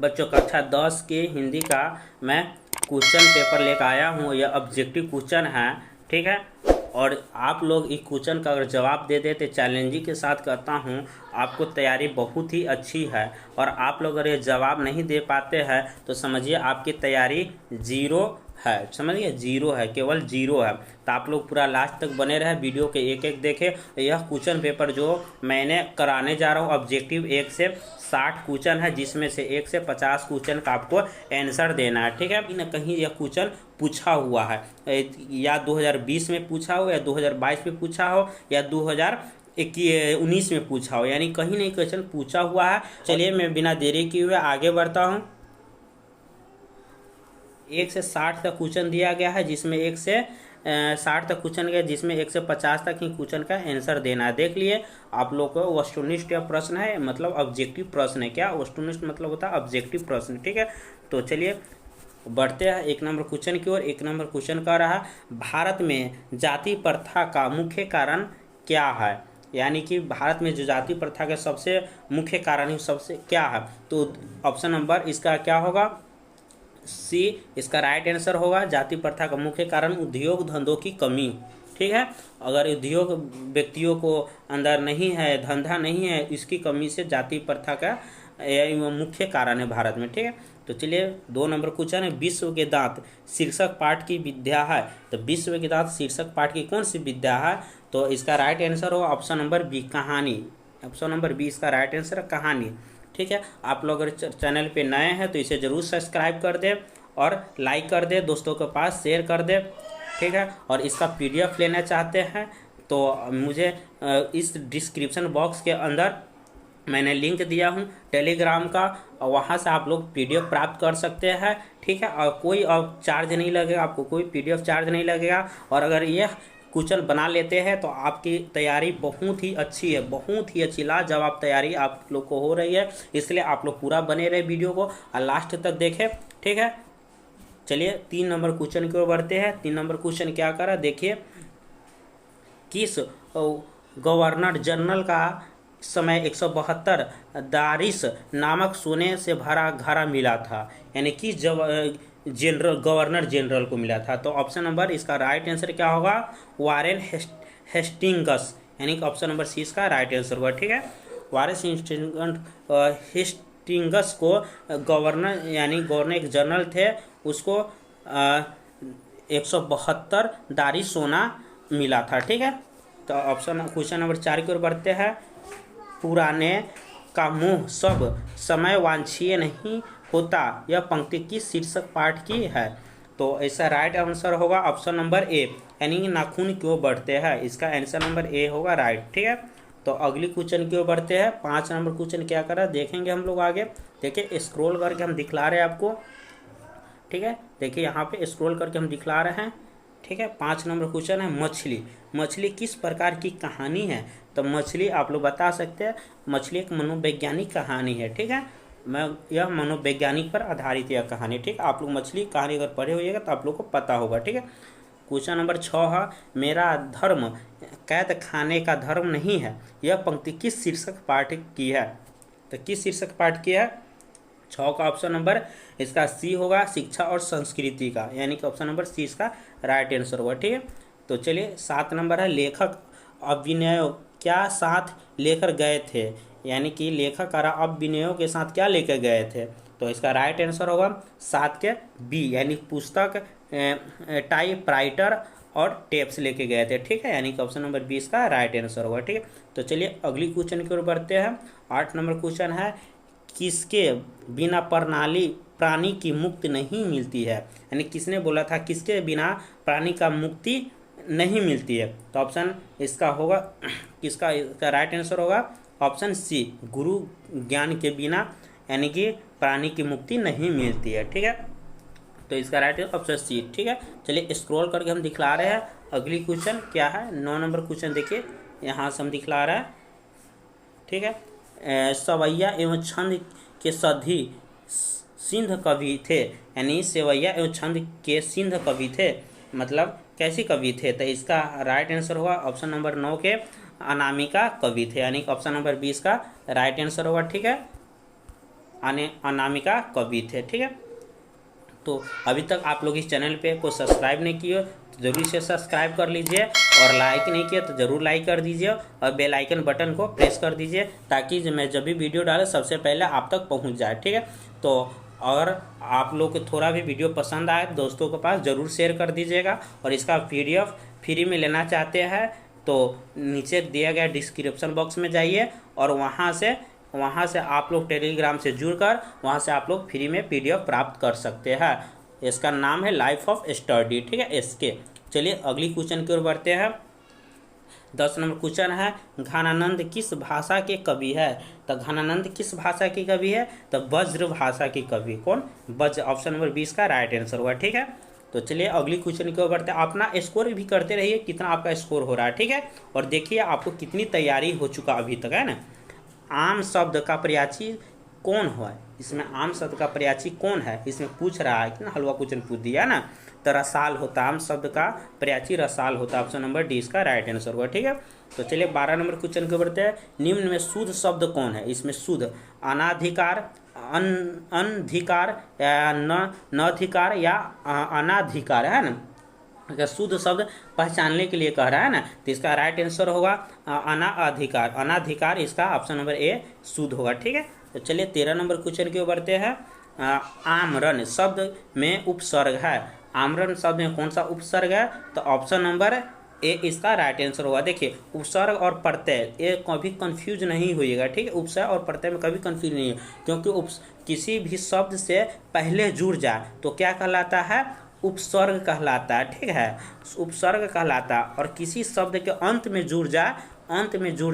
बच्चों कक्षा 10 के हिंदी का मैं क्वेश्चन पेपर लेकर आया हूँ। यह ऑब्जेक्टिव क्वेश्चन है, ठीक है। और आप लोग इस क्वेश्चन का अगर जवाब दे देते, चैलेंजिंग के साथ कहता हूँ, आपको तैयारी बहुत ही अच्छी है। और आप लोग अगर ये जवाब नहीं दे पाते हैं तो समझिए आपकी तैयारी जीरो है, समझिए जीरो है, केवल जीरो है। तो आप लोग पूरा लास्ट तक बने रहे, वीडियो के एक एक देखें। यह क्वेश्चन पेपर जो मैंने कराने जा रहा हूँ, ऑब्जेक्टिव 1 से 60 क्वेश्चन है, जिसमें से 1 से 50 क्वेश्चन का आपको आंसर देना है, ठीक है। कहीं ना कहीं यह क्वेश्चन पूछा हुआ है, या 2020 में पूछा हो, या 2022 में पूछा हो, या 2019 में पूछा हो, यानी कहीं नहीं क्वेश्चन पूछा हुआ है। चलिए मैं बिना देरी किए हुए आगे बढ़ता हूँ। 1 से 60 तक क्वेश्चन दिया गया है, जिसमें 1 से 60 तक क्वेश्चन गया, जिसमें 1 से 50 तक ही क्वेश्चन का आंसर देना है। देख लिए आप लोग को वस्तुनिष्ठ प्रश्न है, मतलब ऑब्जेक्टिव प्रश्न है। क्या वस्तुनिष्ठ मतलब होता है ऑब्जेक्टिव प्रश्न, ठीक है। तो चलिए बढ़ते हैं 1 नंबर क्वेश्चन की ओर। 1 नंबर क्वेश्चन कह रहा भारत में जाति प्रथा का मुख्य कारण क्या है, यानी कि भारत में जो जाति प्रथा के सबसे मुख्य कारण है सबसे क्या है। तो ऑप्शन नंबर इसका क्या होगा, सी इसका राइट आंसर होगा। जाति प्रथा का मुख्य कारण उद्योग धंधों की कमी, ठीक है। अगर उद्योग व्यक्तियों को अंदर नहीं है, धंधा नहीं है, इसकी कमी से जाति प्रथा का मुख्य कारण है भारत में, ठीक है। तो चलिए 2 नंबर क्वेश्चन है, विश्व के दांत शीर्षक पाठ की विद्या है। तो विश्व के दांत शीर्षक पाठ की कौन सी विद्या है। तो इसका राइट आंसर होगा ऑप्शन नंबर बी, कहानी। ऑप्शन नंबर बी इसका राइट आंसर है, कहानी, ठीक है। आप लोग अगर चैनल पे नए हैं तो इसे ज़रूर सब्सक्राइब कर दे और लाइक कर दे, दोस्तों के पास शेयर कर दे, ठीक है। और इसका पीडीएफ लेना चाहते हैं तो मुझे इस डिस्क्रिप्शन बॉक्स के अंदर मैंने लिंक दिया हूँ टेलीग्राम का, और वहाँ से आप लोग पीडीएफ प्राप्त कर सकते हैं, ठीक है। और कोई अब चार्ज नहीं लगेगा, आपको कोई पीडीएफ चार्ज नहीं लगेगा। और अगर ये क्वेश्चन बना लेते हैं तो आपकी तैयारी बहुत ही अच्छी है, बहुत ही अच्छी लाजवाब तैयारी आप लोग को हो रही है। इसलिए आप लोग पूरा बने रहे वीडियो को और लास्ट तक देखें, ठीक है। चलिए 3 नंबर क्वेश्चन की ओर बढ़ते हैं। 3 नंबर क्वेश्चन क्या करा देखिए, किस गवर्नर जनरल का समय 172 दारिस नामक सोने से भरा घड़ा मिला था, यानी किस जनरल गवर्नर जनरल को मिला था। तो ऑप्शन नंबर इसका राइट आंसर क्या होगा, वारेन हेस्टिंगस, यानी कि ऑप्शन नंबर सी इसका राइट आंसर होगा, ठीक है। वारेन हेस्टिंगस को गवर्नर, यानी गवर्नर एक जनरल थे, उसको 172 दारी सोना मिला था, ठीक है। तो ऑप्शन क्वेश्चन नंबर 4 की ओर बढ़ते हैं। पुराने का मुँह सब समय वांछनीय नहीं होता, यह पंक्ति की शीर्षक पाठ की है। तो ऐसा राइट आंसर होगा ऑप्शन नंबर ए, यानी कि नाखून क्यों बढ़ते हैं, इसका आंसर नंबर ए होगा राइट, ठीक है। तो अगली क्वेश्चन की ओर बढ़ते हैं। 5 नंबर क्वेश्चन क्या करा देखेंगे हम लोग आगे। देखिए स्क्रॉल करके हम दिखला रहे हैं आपको, ठीक है। देखिए यहाँ पे स्क्रॉल करके हम दिखला रहे हैं, ठीक है। 5 नंबर क्वेश्चन है, मछली। मछली किस प्रकार की कहानी है। तो मछली आप लोग बता सकते हैं, मछली एक मनोवैज्ञानिक कहानी है, ठीक है। यह मनोवैज्ञानिक पर आधारित यह कहानी, ठीक है। आप लोग मछली कहानी अगर पढ़े होइएगा तो आप लोग को पता होगा, ठीक है। क्वेश्चन नंबर 6 है, मेरा धर्म कैद खाने का धर्म नहीं है, यह पंक्ति किस शीर्षक पाठ की है। तो किस शीर्षक पाठ की है। 6 का ऑप्शन नंबर इसका सी होगा, शिक्षा और संस्कृति का, यानी कि ऑप्शन नंबर सी इसका राइट आंसर होगा, ठीक है। तो चलिए 7 नंबर है, लेखक अभिनयों क्या साथ लेकर गए थे, यानी कि लेखक अभिनयों के साथ क्या लेकर गए थे। तो इसका राइट आंसर होगा 7 के बी, यानी पुस्तक, टाइपराइटर और टेप्स लेके गए थे, ठीक है। यानी कि ऑप्शन नंबर 20 का राइट आंसर होगा, ठीक है। तो चलिए अगली क्वेश्चन की ओर बढ़ते हैं। 8 नंबर क्वेश्चन है, किसके बिना प्राणी की मुक्ति नहीं मिलती है, यानी किसने बोला था किसके बिना प्राणी का मुक्ति नहीं मिलती है। तो ऑप्शन इसका होगा, किसका इसका राइट आंसर होगा ऑप्शन सी, गुरु ज्ञान के बिना यानी कि प्राणी की मुक्ति नहीं मिलती है, ठीक है। तो इसका राइट ऑप्शन सी, ठीक है। चलिए स्क्रॉल करके हम दिखला रहे हैं। अगली क्वेश्चन क्या है, 9 नंबर क्वेश्चन देखिए, यहाँ से हम दिखला रहे हैं, ठीक है। सवैया एवं छंद के सधी सिंध कवि थे, यानी सेवैया एवं छंद के सिंध कवि थे, मतलब कैसे कवि थे। तो इसका राइट आंसर होगा ऑप्शन नंबर 9 के अनामिका कवि थे, यानी कि ऑप्शन नंबर 20 का राइट आंसर होगा, ठीक है। अनामिका कवि थे। ठीक है, तो अभी तक आप लोग इस चैनल पे को सब्सक्राइब नहीं किए तो जरूर से सब्सक्राइब कर लीजिए, और लाइक नहीं किया तो ज़रूर लाइक कर दीजिए, और बेल आइकन बटन को प्रेस कर दीजिए ताकि मैं जब भी वीडियो डाले सबसे पहले आप तक पहुंच जाए। ठीक है, तो और आप लोग को थोड़ा भी वीडियो पसंद आए दोस्तों के पास ज़रूर शेयर कर दीजिएगा, और इसका PDF फ्री में लेना चाहते हैं तो नीचे दिया गया डिस्क्रिप्शन बॉक्स में जाइए, और वहाँ से आप लोग टेलीग्राम से जुड़कर वहाँ से आप लोग फ्री में PDF प्राप्त कर सकते हैं। इसका नाम है लाइफ ऑफ स्टडी। ठीक है, इसके चलिए अगली क्वेश्चन की ओर बढ़ते हैं। 10 नंबर क्वेश्चन है, घनानंद किस भाषा के कवि है? तो घनानंद किस भाषा के कवि है? तो ब्रज भाषा के कवि। कौन? ब्रज। ऑप्शन नंबर 20 का राइट आंसर हुआ। ठीक है, तो चलिए अगली क्वेश्चन की ओर बढ़ते हैं। अपना स्कोर भी करते रहिए, कितना आपका स्कोर हो रहा है। ठीक है, और देखिए आपको कितनी तैयारी हो चुका अभी तक, है ना। आम शब्द का प्रयाची कौन है? इसमें आम शब्द का प्रयाची कौन है इसमें पूछ रहा है, कितना हलवा क्वेश्चन पूछ दिया ना। तो रसाल होता, आम शब्द का प्रयाची रसाल होता। ऑप्शन नंबर डी इसका राइट आंसर हुआ। ठीक है, तो चलिए 12 नंबर क्वेश्चन के बढ़ते हैं। निम्न में शुद्ध शब्द कौन है? इसमें शुद्ध अनाधिकार, अनधिकार या नधिकार या अनाधिकार, है ना। अगर शुद्ध शब्द पहचानने के लिए कह रहा है ना, तो इसका राइट आंसर होगा अनाधिकार। अनाधिकार इसका ऑप्शन नंबर ए शुद्ध होगा। ठीक है, तो चलिए 13 नंबर क्वेश्चन की ओर बढ़ते हैं। आमरण शब्द में उपसर्ग है। आमरण शब्द में कौन सा उपसर्ग है? तो ऑप्शन नंबर ए इसका राइट आंसर होगा। देखिए उपसर्ग और प्रत्यय ये कभी कंफ्यूज नहीं होइएगा। ठीक है, उपसर्ग और प्रत्यय में कभी कंफ्यूज नहीं है, क्योंकि किसी भी शब्द से पहले जुड़ जाए तो क्या कहलाता है? उपसर्ग कहलाता है। ठीक है, उपसर्ग कहलाता है, और किसी शब्द के अंत में जुड़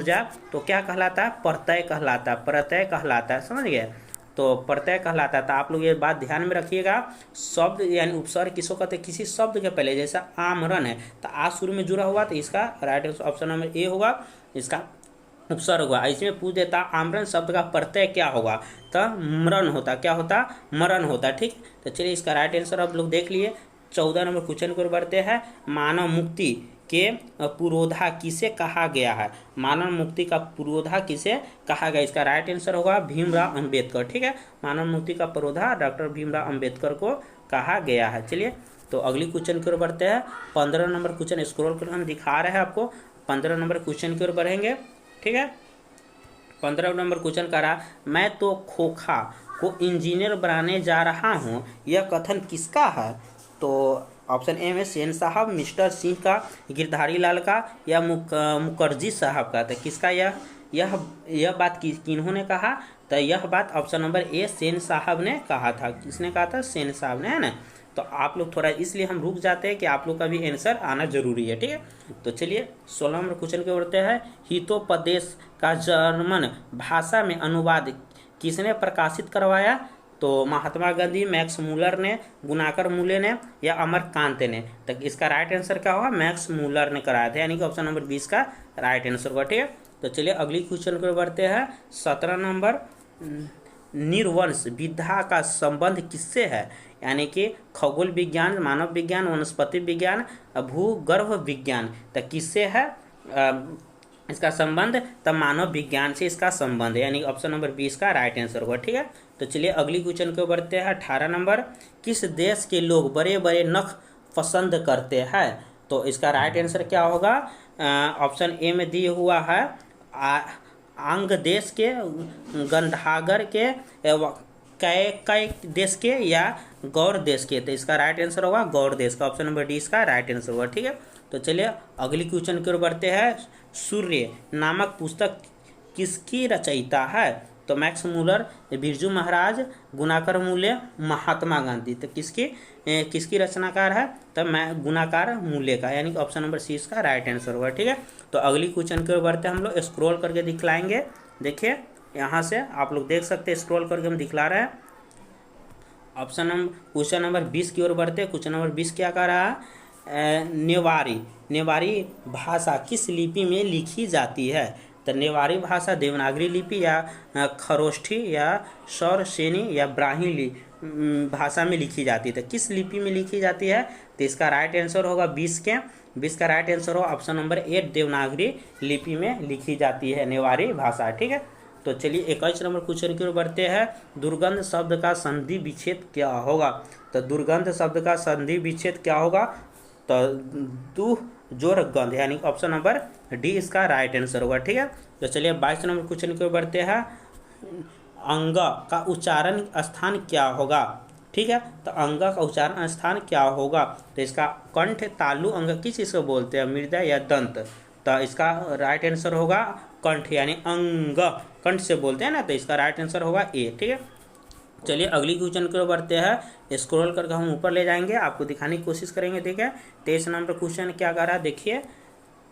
जाए तो क्या कहलाता है? प्रत्यय कहलाता है। प्रत्यय कहलाता है, समझ गए? तो प्रत्यय कहलाता है। तो आप लोग ये बात ध्यान में रखिएगा, शब्द यानी उपसर्ग किसको कहते हैं? किसी शब्द के पहले, जैसा आमरण है तो आ शुरू में जुड़ा हुआ तो इसका राइट आंसर ऑप्शन नंबर ए होगा, इसका उपसर्ग हुआ। इसमें पूछ देता आमरण शब्द का प्रत्यय क्या होगा? तो मरण होता। क्या होता? मरण होता। ठीक, तो चलिए इसका राइट आंसर आप लोग देख लिए। 14 नंबर क्वेश्चन को बढ़ते हैं। मानव मुक्ति के पुरोधा किसे कहा गया है? मानव मुक्ति का पुरोधा किसे कहा गया? इसका राइट आंसर होगा भीमराव अंबेडकर। ठीक है, मानव मुक्ति का पुरोधा डॉक्टर भीमराव अंबेडकर को कहा गया है। चलिए तो अगली क्वेश्चन की ओर बढ़ते हैं। 15 नंबर क्वेश्चन स्क्रॉल कर हम दिखा रहे हैं आपको। 15 नंबर क्वेश्चन की ओर बढ़ेंगे। ठीक है, 15 नंबर क्वेश्चन कर रहा, मैं तो खोखा को इंजीनियर बनाने जा रहा हूँ, यह कथन किसका है? तो ऑप्शन ए में सेन साहब, मिस्टर सिंह का, गिरधारी लाल का या मुखर्जी साहब का। तो किसका यह बात किन्होंने कहा? तो यह बात ऑप्शन नंबर ए सेन साहब ने कहा था। किसने कहा था? सेन साहब ने, है ना। तो आप लोग थोड़ा इसलिए हम रुक जाते हैं कि आप लोग का भी आंसर आना जरूरी है। ठीक है, तो चलिए 16 नंबर क्वेश्चन के बढ़ते हैं। हितोपदेश का जर्मन भाषा में अनुवाद किसने प्रकाशित करवाया? तो महात्मा गांधी, मैक्स मूलर ने, गुनाकर मूले ने या अमरकांत ने। तो इसका राइट आंसर क्या होगा? मैक्स मूलर ने कराया था, यानी कि ऑप्शन नंबर 20 का राइट आंसर होगा। ठीक है, तो चलिए अगली क्वेश्चन को बढ़ते हैं। 17 नंबर, निर्वंश विधा का संबंध किससे है? यानी कि खगोल विज्ञान, मानव विज्ञान, वनस्पति विज्ञान, भूगर्भ विज्ञान। तो किससे है इसका संबंध? तब मानव विज्ञान से इसका संबंध है, यानी ऑप्शन नंबर 20 का राइट आंसर होगा। ठीक है, तो चलिए अगली क्वेश्चन को बढ़ते हैं। 18 नंबर, किस देश के लोग बड़े बड़े नख पसंद करते हैं? तो इसका राइट आंसर क्या होगा? ऑप्शन ए में दिए हुआ है अंग देश के, गंधागर के, कई देश के या गौर देश के। तो इसका राइट आंसर होगा गौर देश का। ऑप्शन नंबर डी इसका राइट आंसर होगा। ठीक है, तो चलिए अगली क्वेश्चन की ओर बढ़ते हैं। सूर्य नामक पुस्तक किसकी रचयिता है? तो मैक्स मूलर, बिरजू महाराज, गुनाकर मूले, महात्मा गांधी। तो किसकी रचनाकार है? तब मैं गुनाकार मूल्य का, यानी कि ऑप्शन नंबर सी इसका राइट आंसर होगा। ठीक है, तो अगली क्वेश्चन की ओर बढ़ते हैं। हम लोग स्क्रॉल करके दिखलाएंगे। देखिए यहाँ से आप लोग देख सकते हैं, स्क्रॉल करके हम दिखला रहे हैं। क्वेश्चन नंबर 20 की ओर बढ़ते हैं। क्वेश्चन नंबर 20 क्या कह रहा है? नेवारी भाषा किस लिपि में लिखी जाती है? तो नेवारी भाषा देवनागरी लिपि या खरोष्ठी या सौरसेनी या ब्राह्मी भाषा में लिखी जाती है। तो किस लिपि में लिखी जाती है? तो इसका राइट आंसर होगा 20 का राइट आंसर होगा ऑप्शन नंबर 8 देवनागरी लिपि में लिखी जाती है नेवारी भाषा। ठीक है, तो चलिए 21 नंबर क्वेश्चन की ओर बढ़ते हैं। दुर्गंध शब्द का संधि विच्छेद क्या होगा? तो दुर्गंध शब्द का संधि विच्छेद क्या होगा? तो दु जोर गंध, यानी ऑप्शन नंबर डी इसका राइट आंसर होगा। ठीक है, तो चलिए 22 नंबर क्वेश्चन की ओर बढ़ते हैं। अंग का उच्चारण स्थान क्या होगा? ठीक है, तो अंग का उच्चारण स्थान क्या होगा? तो इसका कंठ, तालु, अंग किस चीज़ को बोलते हैं, मृदा या दंत? तो इसका राइट आंसर होगा कंठ, यानी अंग कंठ से बोलते हैं ना, तो इसका राइट आंसर होगा ए। ठीक है, चलिए अगली क्वेश्चन की ओर बढ़ते हैं। स्क्रॉल करके हम ऊपर ले जाएंगे, आपको दिखाने की कोशिश करेंगे। ठीक है, 23 नंबर क्वेश्चन क्या कर रहा है, देखिए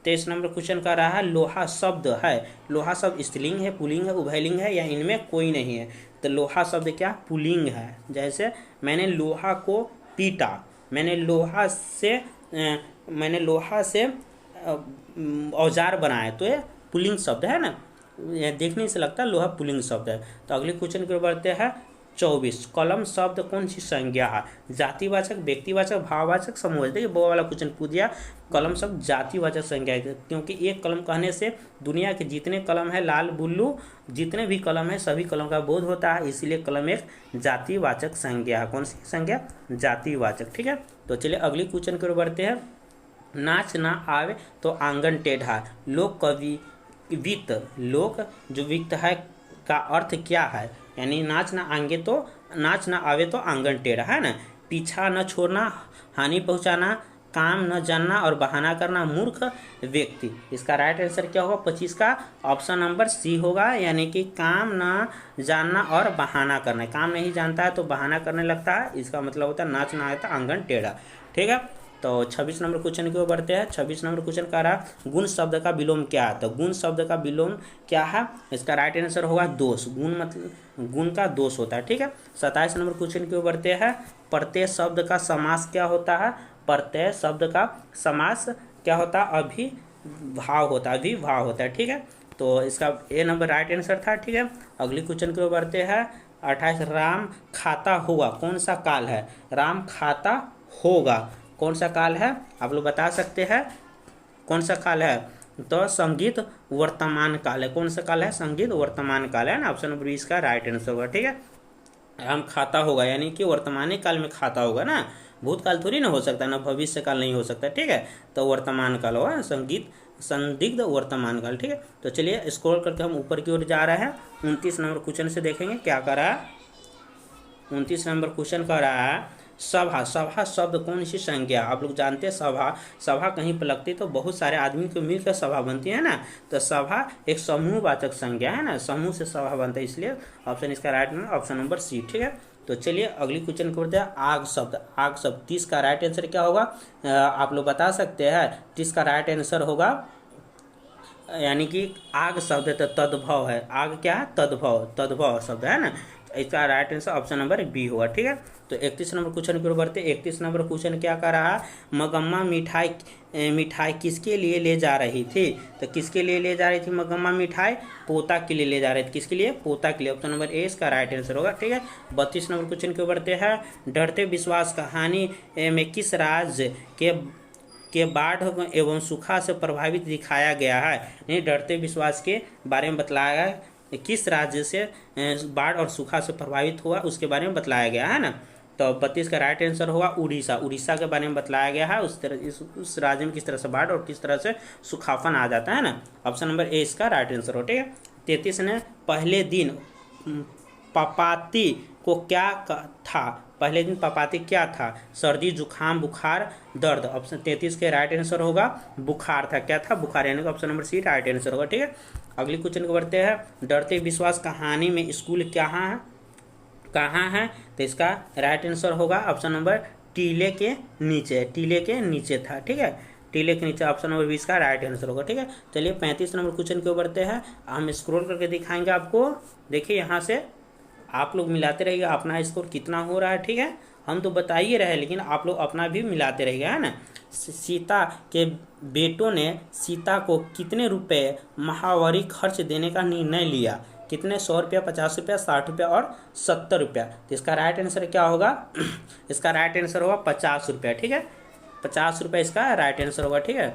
23 नंबर क्वेश्चन कर रहा है, लोहा शब्द है, लोहा शब्द स्त्रीलिंग है, पुल्लिंग है, उभयलिंग है, या इनमें कोई नहीं है? तो लोहा शब्द क्या पुल्लिंग है। जैसे मैंने लोहा को पीटा, मैंने लोहा से औजार बनाए, तो ये पुल्लिंग शब्द है ना, ये देखने से लगता है लोहा पुल्लिंग शब्द है। तो अगले क्वेश्चन की ओर बढ़ते हैं। 24 कलम शब्द कौन सी संज्ञा है? जातिवाचक, व्यक्तिवाचक, भाववाचक, समूहवाचक। देखिए वो वाला क्वेश्चन पूछ दिया, कलम शब्द जातिवाचक संज्ञा है, क्योंकि एक कलम कहने से दुनिया के जितने कलम है, लाल बुल्लू जितने भी कलम है, सभी कलम का बोध होता है, इसलिए कलम एक जातिवाचक संज्ञा है। कौन सी संज्ञा? जातिवाचक। ठीक है, तो चलिए अगली क्वेश्चन की ओर बढ़ते हैं। नाच ना आवे तो आंगन टेढ़ा, लोक कवि वित्त, लोक जो वित्त है का अर्थ क्या है? यानी नाच ना आवे तो आंगन टेढ़ा, है ना। पीछा न छोड़ना, हानि पहुंचाना, काम न जानना और बहाना करना, मूर्ख व्यक्ति। इसका राइट आंसर क्या होगा 25 का? ऑप्शन नंबर सी होगा, यानी कि काम न जानना और बहाना करना। काम नहीं जानता है तो बहाना करने लगता है, इसका मतलब होता है नाच ना आए तो आंगन टेढ़ा। ठीक है, तो 26 नंबर क्वेश्चन की ओर बढ़ते हैं। 26 नंबर क्वेश्चन कह रहा है गुण शब्द का विलोम क्या है? तो गुण शब्द का विलोम क्या है? इसका राइट आंसर होगा दोष। गुण मतलब गुण का दोष होता है। ठीक है, 27 नंबर क्वेश्चन की ओर बढ़ते हैं। प्रत्यय शब्द का समास क्या होता है? प्रत्यय शब्द का समास क्या होता है? अभिभाव होता है। ठीक है, तो इसका ए नंबर राइट आंसर था। ठीक है, अगली क्वेश्चन की ओर बढ़ते हैं। 28 राम खाता होगा कौन सा काल है? राम खाता होगा कौन सा काल है? आप लोग बता सकते हैं कौन सा काल है? तो संगीत वर्तमान काल है। कौन सा काल है? संगीत वर्तमान काल है ना, ऑप्शन नंबर बी इसका राइट आंसर होगा। ठीक है, हम खाता होगा यानी कि वर्तमान काल में खाता होगा ना, भूतकाल थोड़ी ना हो सकता ना, भविष्य काल नहीं हो सकता। ठीक है, तो वर्तमान काल होगा, संदिग्ध वर्तमान काल। ठीक है, तो चलिए स्क्रॉल करके हम ऊपर की ओर जा रहे हैं। 29 नंबर क्वेश्चन से देखेंगे क्या कर रहा है। 29 नंबर क्वेश्चन कर रहा है सभा शब्द कौन सी संज्ञा? आप लोग जानते हैं सभा कहीं पर लगती तो बहुत सारे आदमी को मिलकर सभा बनती है ना, तो सभा एक समूहवाचक संज्ञा है ना, समूह से सभा बनता है, इसलिए ऑप्शन इसका राइट में ऑप्शन नंबर सी। ठीक है, तो चलिए अगली क्वेश्चन करते हैं। आग शब्द 30 का राइट आंसर क्या होगा? आप लोग बता सकते हैं। 30 का राइट आंसर होगा, यानी कि आग शब्द है तो तद्भव है। आग क्या है? तद्भव शब्द है ना, इसका right answer option number B होगा। ठीक है, तो 31 नंबर क्वेश्चन की ओर बढ़ते। 31 नंबर क्वेश्चन क्या कर रहा है? मगम्मा मिठाई किसके लिए ले जा रही थी? तो किसके लिए ले जा रही थी मगम्मा मिठाई? पोता के लिए ले जा रही थी। किसके लिए? पोता के लिए, ऑप्शन नंबर ए इसका राइट आंसर होगा। ठीक है, 32 नंबर क्वेश्चन की ओर बढ़ते हैं। डरते विश्वास कहानी में किस राज्य के बाढ़ एवं सूखा से प्रभावित दिखाया गया है? नहीं, डरते विश्वास के बारे में बतलाया गया, किस राज्य से बाढ़ और सूखा से प्रभावित हुआ उसके बारे में बतलाया गया है ना। तो 32 का राइट आंसर होगा उड़ीसा के बारे में बतलाया गया है, उस राज्य में किस तरह से बाढ़ और किस तरह से सूखापन आ जाता है ना, ऑप्शन नंबर ए इसका राइट आंसर हो। ठीक है, 33 ने पहले दिन पपाती को क्या था? पहले दिन पपाती क्या था? सर्दी, जुखाम, बुखार, दर्द। ऑप्शन 33 के राइट आंसर होगा बुखार था। क्या था? बुखार, यानी कि option number C right answer होगा। ठीक है, अगली क्वेश्चन को बढ़ते हैं। डरते विश्वास कहानी में स्कूल कहाँ है? तो इसका राइट आंसर होगा ऑप्शन नंबर टीले के नीचे था। ठीक है, टीले के नीचे, ऑप्शन नंबर 20 का राइट आंसर होगा। ठीक है, चलिए 35 नंबर क्वेश्चन को बढ़ते हैं। हम स्क्रॉल करके दिखाएंगे आपको। देखिए यहाँ से आप लोग मिलाते रहिएगा अपना स्कोर कितना हो रहा है। ठीक है, हम तो बताइए रहे लेकिन आप लोग अपना भी मिलाते रहिएगा, है ना। सीता के बेटों ने सीता को कितने रुपए महावारी खर्च देने का निर्णय लिया? कितने? 100 रुपया, 50 रुपया, 60 रुपया और 70 रुपया। तो इसका राइट आंसर क्या होगा? इसका राइट आंसर होगा 50 रुपया। ठीक है, 50 रुपया इसका राइट आंसर होगा। ठीक है,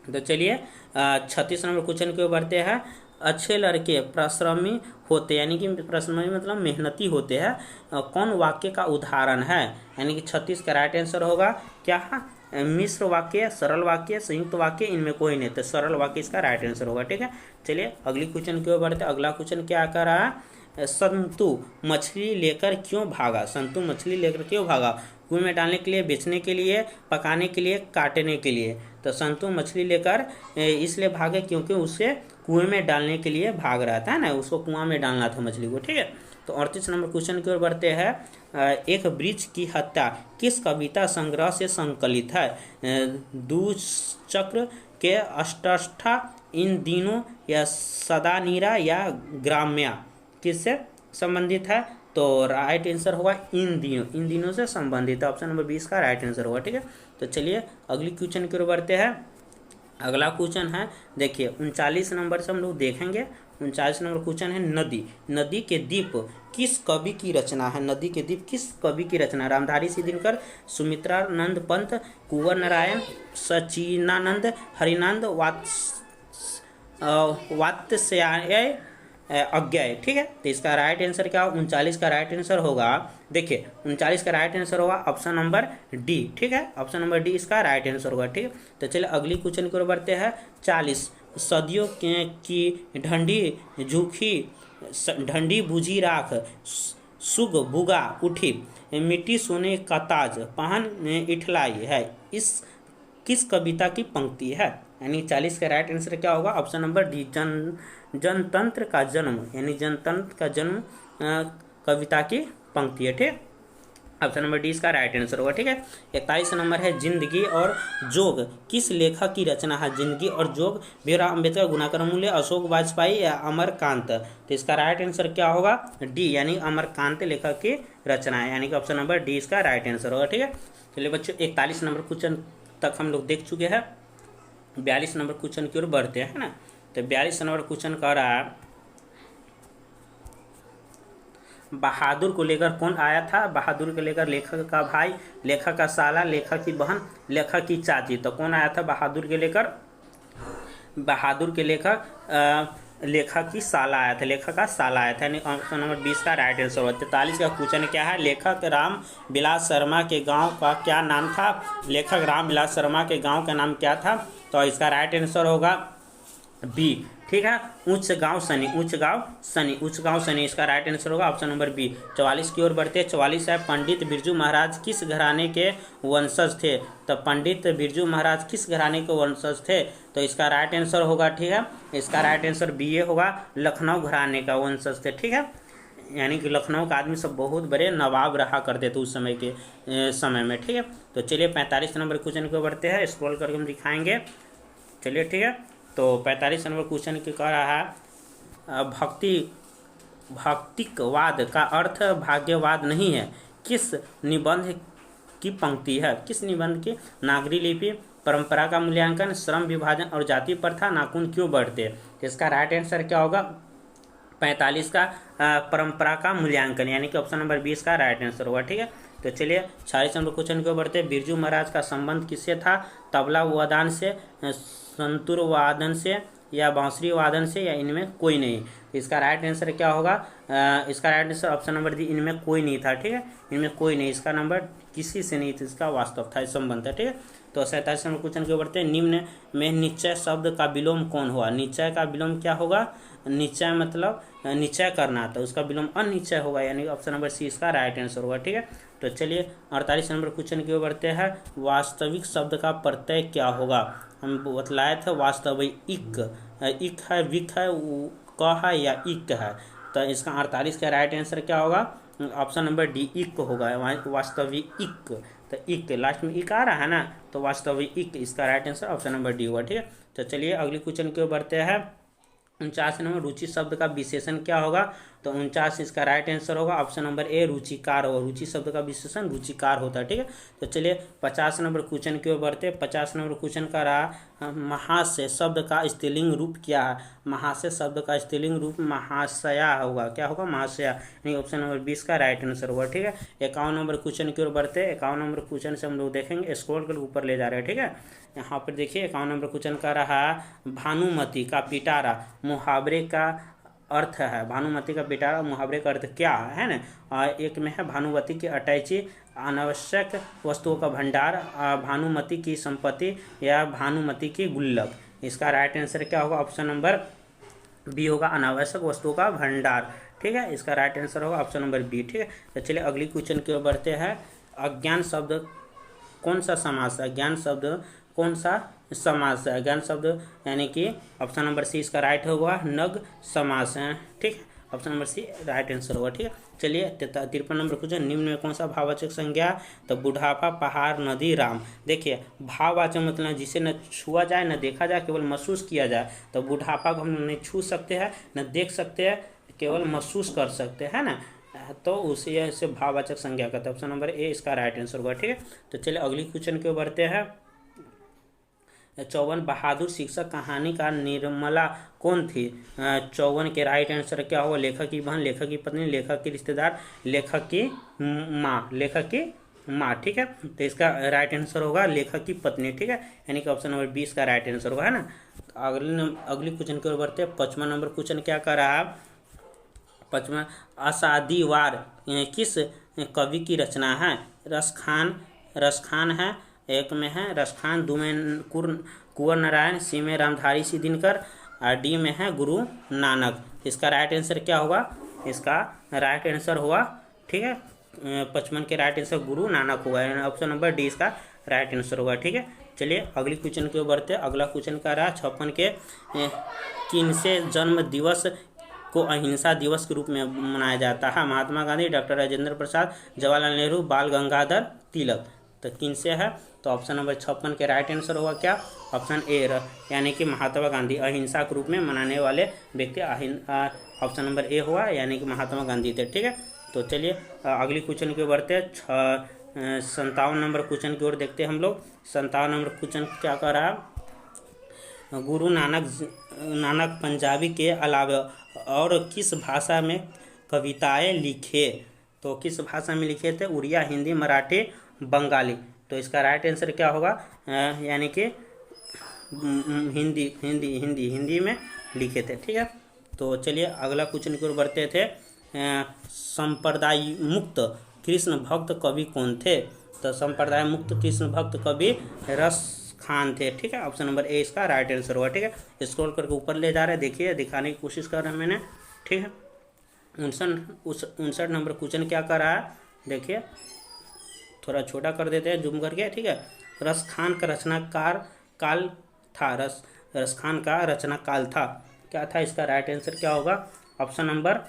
तो चलिए 36 नंबर क्वेश्चन की ओर बढ़ते हैं। अच्छे लड़के परिश्रमी होते, यानी कि परिश्रमी मतलब मेहनती होते हैं, कौन वाक्य का उदाहरण है? यानी कि 36 का राइट आंसर होगा क्या? मिश्र वाक्य, सरल वाक्य, संयुक्त वाक्य, इनमें कोई नहीं, तो सरल वाक्य इसका राइट आंसर होगा। ठीक है, चलिए अगली क्वेश्चन की ओर बढ़ते। अगला क्वेश्चन क्या कर रहा है? संतु मछली लेकर क्यों भागा? संतु मछली लेकर क्यों भागा? कुएं में डालने के लिए, बेचने के लिए, पकाने के लिए, काटने के लिए। तो संतु मछली लेकर इसलिए भागे क्योंकि उसे कुएं में डालने के लिए भाग रहा था ना, उसको कुआं में डालना था मछली को। ठीक है, तो 38 नंबर क्वेश्चन की ओर बढ़ते हैं। एक वृक्ष की हत्या किस कविता संग्रह से संकलित है? दुष्चक्र के अष्टाष्टा, इन दिनों, या सदानीरा, या ग्राम्या, किससे संबंधित है? तो राइट आंसर होगा इन दिनों, इन दिनों से संबंधित है। ऑप्शन नंबर 20 का राइट आंसर होगा। ठीक है, तो चलिए अगली क्वेश्चन की ओर बढ़ते हैं। अगला क्वेश्चन है, देखिए 39 नंबर से हम लोग देखेंगे। 39 नंबर क्वेश्चन है, नदी, नदी के द्वीप किस कवि की रचना है? नदी के द्वीप किस कवि की रचना? रामधारी सिद्धिनकर, सुमित्रानंद पंत, कुंवर नारायण, सचिनानंद, हरिनंद, वात्स्यायन, अज्ञाय। ठीक है, तो इसका राइट आंसर क्या होगा? 39 का राइट आंसर होगा, देखिए 39 का राइट आंसर होगा ऑप्शन नंबर डी। ठीक है, ऑप्शन नंबर डी इसका राइट आंसर होगा। ठीक है, तो चलिए अगली क्वेश्चन की ओर बढ़ते हैं। 40 सदियों की ढंडी झूठी, ढंडी बुझी राख, सुग बुगा उठी, मिट्टी सोने का ताज पहन इठलाई है, इस किस कविता की पंक्ति है? यानी 40 का राइट आंसर क्या होगा? ऑप्शन नंबर डी, जनतंत्र का जन्म, यानी जनतंत्र का जन्म कविता की पंक्ति है। ठीक, ऑप्शन नंबर डी इसका राइट आंसर होगा। ठीक है, 41 नंबर है, जिंदगी और जोग किस लेखक की रचना है? जिंदगी और जोग, भीमराव अम्बेडकर, गुणाकर मूल्य, अशोक वाजपेयी, या अमरकांत। तो इसका राइट आंसर क्या होगा? डी, यानी अमरकांत लेखक की रचना है, यानी कि ऑप्शन नंबर डी इसका राइट आंसर होगा। ठीक है, चलिए बच्चों 41 नंबर क्वेश्चन तक हम लोग देख चुके हैं। 42 नंबर क्वेश्चन की ओर बढ़ते हैं ना। तो 42 नंबर क्वेश्चन कह रहा है, बहादुर को लेकर कौन आया था? बहादुर को लेकर लेखक का भाई, लेखक का साला, लेखक की बहन, लेखक की चाची। तो कौन आया था बहादुर के लेकर? बहादुर के लेखक लेखक की साला आया था, लेखक का साला आया था, यानी ऑप्शन नंबर 20 का राइट आंसर होगा। 43 का क्वेश्चन क्या है? लेखक राम विलास शर्मा के गांव का क्या नाम था? लेखक राम विलास शर्मा के गांव का नाम क्या था? तो इसका राइट आंसर होगा बी। ठीक है, उच्च गांव सनी, उच्च गांव सनी, उच्च गांव सनी इसका राइट आंसर होगा ऑप्शन नंबर बी। 44 की ओर बढ़ते हैं। 44 है, पंडित बिरजू महाराज किस घराने के वंशज थे? तो पंडित बिरजू महाराज किस घराने के वंशज थे? तो इसका राइट आंसर होगा, ठीक है, इसका राइट आंसर बी ए होगा, लखनऊ घराने का वंशज थे। ठीक है, यानी कि लखनऊ का आदमी सब बहुत बड़े नवाब रहा करते थे उस समय के समय में। ठीक है, तो चलिए 45 नंबर क्वेश्चन को बढ़ते हैं, स्क्रॉल करके हम दिखाएंगे। चलिए ठीक है, तो 45 नंबर क्वेश्चन की कह रहा है, भौतिकवाद का अर्थ भाग्यवाद नहीं है, किस निबंध की पंक्ति है? किस निबंध की? नागरी लिपि, परंपरा का मूल्यांकन, श्रम विभाजन और जाति प्रथा, नाखून क्यों बढ़ते? इसका राइट आंसर क्या होगा? 45 का परंपरा का मूल्यांकन, यानी कि ऑप्शन नंबर 20 का राइट आंसर होगा। ठीक है, तो चलिए 46 नंबर क्वेश्चन को बढ़ते हैं। बिरजू महाराज का संबंध किससे था? तबला वादन से, संतूर वादन से, या बांसुरी वादन से, या इनमें कोई नहीं? इसका राइट आंसर क्या होगा? इसका right answer option number D, इनमें कोई नहीं था। ठीक है, इनमें कोई नहीं, इसका नंबर किसी से नहीं था, इसका वास्तव था, संबंध था। ठीक है, तो 47 नंबर क्वेश्चन के बढ़ते हैं। निम्न में निश्चय शब्द का विलोम कौन हुआ? निश्चय का विलोम क्या होगा? निश्चय मतलब निश्चय करना, तो उसका विलोम अनिश्चय होगा, यानी ऑप्शन नंबर सी इसका राइट आंसर होगा। ठीक है, तो चलिए 48 नंबर क्वेश्चन की ओर बढ़ते हैं। वास्तविक शब्द का प्रत्यय क्या होगा? हम बतलाए थे वास्तविक, इक है, विक है, क है, या इक है? तो इसका 48 का राइट आंसर क्या होगा? ऑप्शन नंबर डी, इक होगा, वास्तविक इक। तो इक लास्ट में इक आ रहा है ना, तो वास्तविक इक इसका right answer option number D होगा। ठीक है, तो चलिए अगली क्वेश्चन की ओर बढ़ते हैं। 49 नंबर, रुचि शब्द का विशेषण क्या होगा? तो 49 इसका राइट आंसर होगा। ऑप्शन नंबर ए रुचिकार होगा। रुचि शब्द का विशेषण रुचिकार होता है, ठीक है। तो चलिए 50 नंबर क्वेश्चन की ओर बढ़ते हैं। 50 नंबर क्वेश्चन का रहा महाशय शब्द का स्त्रीलिंग रूप क्या है। महाशय शब्द का स्त्रीलिंग रूप महाशया होगा। क्या होगा? महाशया, यानी ऑप्शन नंबर 20 का राइट आंसर होगा, ठीक है। 51 नंबर क्वेश्चन की ओर बढ़ते हैं। 51 नंबर क्वेश्चन से हम लोग देखेंगे, स्क्रॉल कर ऊपर ले जा रहे हैं, ठीक है। यहाँ पर देखिए 51 नंबर क्वेश्चन का रहा भानुमति का पिटारा मुहावरे का अर्थ है। भानुमति का पिटारा मुहावरे का अर्थ क्या है ना। एक में है भानुमति की अटैची, अनावश्यक वस्तुओं का भंडार, भानुमति की संपत्ति या भानुमति की गुल्लक। इसका राइट आंसर क्या होगा? ऑप्शन नंबर बी होगा, अनावश्यक वस्तुओं का भंडार, ठीक है। इसका राइट आंसर होगा ऑप्शन नंबर बी, ठीक है। तो चलिए अगली क्वेश्चन की ओर बढ़ते हैं। अज्ञान शब्द कौन सा समास है? ज्ञान शब्द कौन सा समास है? ज्ञान शब्द यानी कि ऑप्शन नंबर सी इसका राइट होगा, नग समास है, ठीक है। Option number C right answer होगा, ठीक है। चलिए 53 नंबर क्वेश्चन, निम्न में कौन सा भाववाचक संज्ञा? तो बुढ़ापा, पहाड़, नदी, राम। देखिए भाववाचक मतलब जिसे न छुआ जाए न देखा जाए, केवल महसूस किया जाए। तो बुढ़ापा को हम नहीं छू सकते हैं न देख सकते हैं, केवल महसूस कर सकते हैं ना, तो उसे से भाववाचक संज्ञा कहते हैं। ऑप्शन नंबर ए इसका राइट आंसर होगा, ठीक है। तो चलिए अगली क्वेश्चन की ओर बढ़ते हैं। 54 बहादुर शिक्षक कहानी का निर्मला कौन थी? 54 के राइट आंसर क्या होगा? लेखक की बहन, लेखक की पत्नी, लेखक की रिश्तेदार, लेखक की माँ, लेखक की माँ, ठीक है। तो इसका राइट आंसर होगा लेखक की पत्नी, ठीक है। यानी कि ऑप्शन नंबर 20 का राइट आंसर होगा, है ना। अगली क्वेश्चन की ओर बढ़ते हैं। 55 नंबर क्वेश्चन क्या कर रहा है? 55 असादीवार किस कवि की रचना है? रसखान है, एक में है रसखान, दो में कुंवर नारायण, सी में रामधारी सी दिनकर और डी में है गुरु नानक। इसका राइट आंसर क्या होगा? इसका राइट आंसर होगा, ठीक है, 55 के राइट आंसर गुरु नानक होगा। ऑप्शन नंबर डी इसका राइट आंसर होगा, ठीक है। चलिए अगली क्वेश्चन की ओर बढ़ते हैं। अगला क्वेश्चन का रहा 56 के किनसे जन्म दिवस को अहिंसा दिवस के रूप में मनाया जाता है? महात्मा गांधी, डॉक्टर राजेंद्र प्रसाद, जवाहरलाल नेहरू, बाल गंगाधर तिलक। तो किनसे है? तो ऑप्शन नंबर 56 के राइट आंसर होगा क्या? ऑप्शन ए, यानी कि महात्मा गांधी अहिंसा के रूप में मनाने वाले व्यक्ति ऑप्शन नंबर ए हुआ, यानी कि महात्मा गांधी थे, ठीक है। तो चलिए अगली क्वेश्चन की ओर बढ़ते हैं। 57 नंबर क्वेश्चन की ओर देखते हैं हम लोग। 57 नंबर क्वेश्चन क्या कर रहा है? गुरु नानक पंजाबी के अलावा और किस भाषा में कविताएं लिखे? तो किस भाषा में लिखे थे? उड़िया, हिंदी, मराठी, बंगाली। तो इसका राइट आंसर क्या होगा? यानी कि हिंदी में लिखे थे, ठीक है। तो चलिए अगला क्वेश्चन की ओर बढ़ते थे। संप्रदाय मुक्त कृष्ण भक्त कवि कौन थे? तो संप्रदाय मुक्त कृष्ण भक्त कवि रसखान थे, ठीक है। ऑप्शन नंबर ए इसका राइट आंसर होगा, ठीक है। स्क्रॉल करके ऊपर ले जा रहे हैं, देखिए दिखाने की कोशिश कर रहे हैं मैंने, ठीक है। 59 नंबर क्वेश्चन क्या कर रहा है? देखिए थोड़ा छोटा कर देते हैं जूम करके, ठीक है। रसखान का रचनाकार काल था, रसखान का रचना काल था, क्या था? इसका राइट आंसर क्या होगा? ऑप्शन नंबर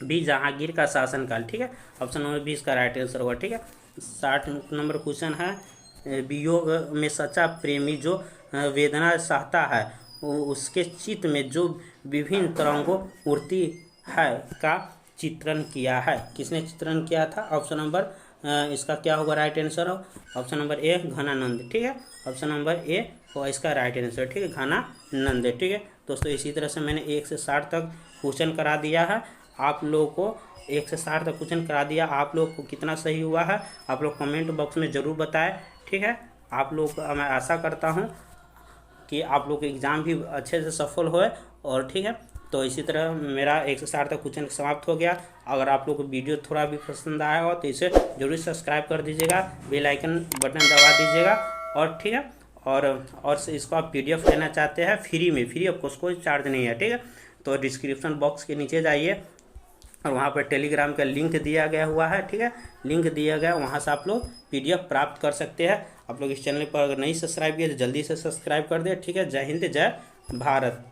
बी जहांगीर का शासनकाल, ठीक है। ऑप्शन नंबर बी इसका राइट आंसर होगा, ठीक है। 60 नंबर क्वेश्चन है। वियोग में सच्चा प्रेमी जो वेदना सहता है उसके चित्त में जो विभिन्न तरंगों उड़ती है का चित्रण किया है? किसने चित्रण किया था? ऑप्शन नंबर इसका क्या होगा right answer? Option number A घनानंद, ठीक है। ऑप्शन नंबर ए और इसका राइट आंसर, ठीक है, घनानंद, ठीक है। दोस्तों इसी तरह से मैंने 1 से 60 तक क्वेश्चन करा दिया है आप लोगों को। 1 से 60 तक क्वेश्चन करा दिया, आप लोग को कितना सही हुआ है आप लोग कमेंट बॉक्स में ज़रूर बताएं, ठीक है। आप लोग को मैं आशा करता हूँ कि आप लोग एग्ज़ाम भी अच्छे से सफल होए, और ठीक है। तो इसी तरह मेरा 1 से 60 तक क्वेश्चन समाप्त हो गया। अगर आप लोग को वीडियो थोड़ा भी पसंद आया हो तो इसे जरूर सब्सक्राइब कर दीजिएगा, बेल आइकन बटन दबा दीजिएगा, और ठीक है। और इसको आप PDF लेना चाहते हैं फ्री ऑफ कॉस्ट, कोई चार्ज नहीं है, ठीक है। तो डिस्क्रिप्शन बॉक्स के नीचे जाइए और वहाँ पर टेलीग्राम का लिंक दिया गया हुआ है, ठीक है, लिंक दिया गया, वहाँ से आप लोग PDF प्राप्त कर सकते हैं। आप लोग इस चैनल पर अगर नहीं सब्सक्राइब किए तो जल्दी से सब्सक्राइब कर दे, ठीक है। जय हिंद, जय भारत।